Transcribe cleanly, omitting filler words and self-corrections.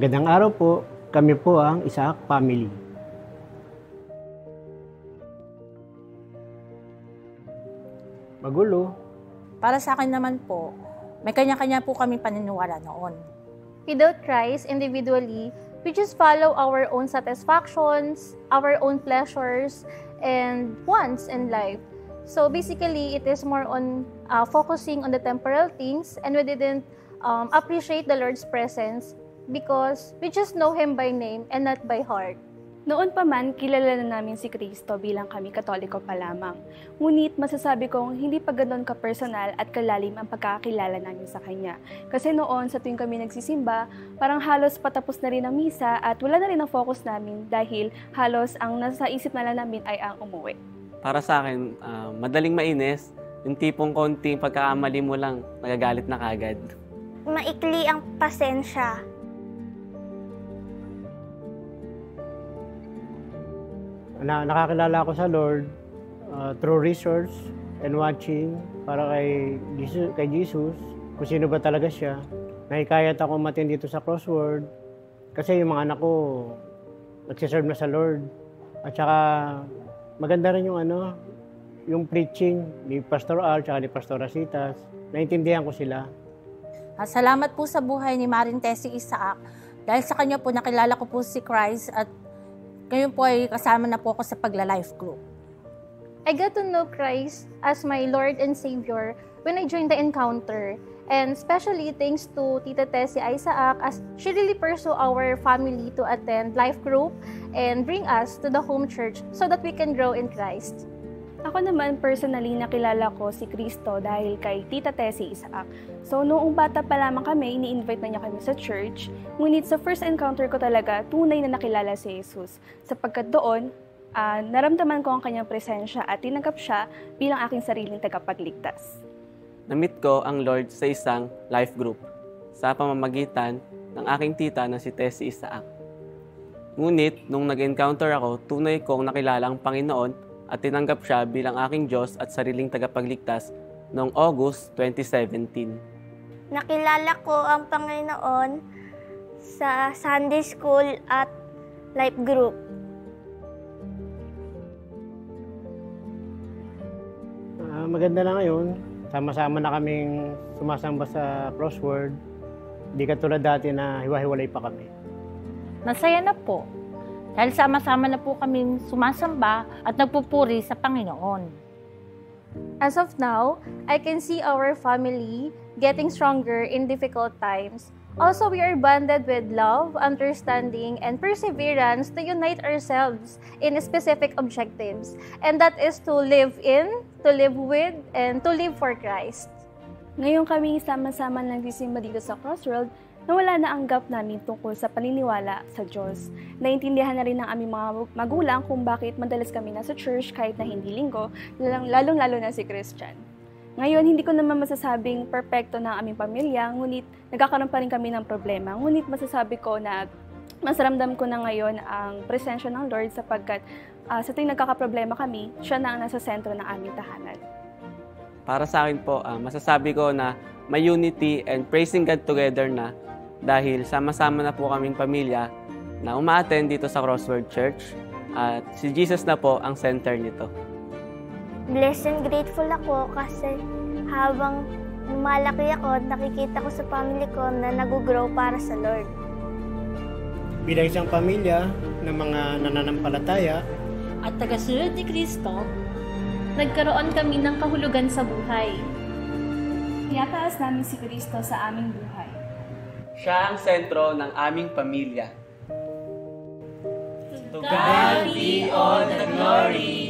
Magandang araw po. Kami po ang Isaac Family. Magulo. Para sa akin naman po, may kanya-kanya po kami paniniwala noon. Without Christ, individually, we just follow our own satisfactions, our own pleasures, and wants in life. So basically, it is more on focusing on the temporal things, and we didn't appreciate the Lord's presence because we just know Him by name and not by heart. Noon pa man, kilala na namin si Kristo bilang kami Katoliko pa lamang. Ngunit masasabi kong hindi pa ganoon ka-personal at kalalim ang pagkakakilala namin sa Kanya. Kasi noon, sa tuwing kami nagsisimba, parang halos patapos na rin ang misa at wala na rin ang focus namin dahil halos ang nasa isip na lang namin ay ang umuwi. Para sa akin, madaling mainis, yung tipong konting pagkakamali mo lang, nagagalit na kagad. Maikli ang pasensya. Nakakilala ako sa Lord through research and watching para kay Jesus, kung sino ba talaga siya. Nahikayat ako matin dito sa Crossword kasi yung mga anak ko nagsiserve na sa Lord. At saka maganda rin yung preaching ni Pastor Al at ni Pastor Rasitas. Naintindihan ko sila. Salamat po sa buhay ni Maring Tessie Isaac. Dahil sa kanya po nakilala ko po si Christ at ngayon po ay kasama na po ako sa pagla-life group. I got to know Christ as my Lord and Savior when I joined the encounter. And especially thanks to Tita Tessie Isaac as she really pursue our family to attend life group and bring us to the home church so that we can grow in Christ. Ako naman personally nakilala ko si Kristo dahil kay Tita Tessie Isaac. So noong bata pa lamang kami, ini-invite na niya kami sa church. Ngunit sa first encounter ko talaga, tunay na nakilala si Jesus. Sapagkat doon, naramdaman ko ang kanyang presensya at tinanggap siya bilang aking sariling tagapagligtas. Na-meet ko ang Lord sa isang life group sa pamamagitan ng aking tita na si Tessie Isaac. Ngunit nung nag-encounter ako, tunay kong nakilala ang Panginoon at tinanggap siya bilang aking Diyos at sariling tagapagligtas noong August 2017. Nakilala ko ang Panginoon sa Sunday School at Life Group. Maganda na ngayon. Sama-sama na kaming sumasamba sa Crossword. Hindi katulad dati na hiwa-hiwalay pa kami. Masaya na po. Dahil sama-sama na po kaming sumasamba at nagpupuri sa Panginoon. As of now, I can see our family getting stronger in difficult times. Also, we are bonded with love, understanding, and perseverance to unite ourselves in specific objectives. And that is to live in, to live with, and to live for Christ. Ngayon kami sama-sama nagsisimba dito sa Crossroad, nawala na ang gap namin tungkol sa paniniwala sa Diyos. Naintindihan na rin ng aming mga magulang kung bakit madalas kami nasa church kahit na hindi linggo, lalong-lalo na si Christian. Ngayon, hindi ko naman masasabing perfecto ng aming pamilya, ngunit nagkakaroon pa rin kami ng problema. Ngunit masasabi ko na mas ramdam ko na ngayon ang presensya ng Lord sapagkat sa tuwing nagkakaproblema kami, siya na ang nasa sentro ng aming tahanan. Para sa akin po, masasabi ko na may unity and praising God together na dahil sama-sama na po kaming pamilya na uma-attend dito sa Crossword Church at si Jesus na po ang center nito. Blessed and grateful ako kasi habang lumalaki ako, nakikita ko sa family ko na nag-grow para sa Lord. Bilang isang pamilya ng mga nananampalataya at tagasunod ni Kristo, nagkaroon kami ng kahulugan sa buhay. Iataas namin si Kristo sa aming buhay. Siya ang sentro ng aming pamilya. To God be all the glory.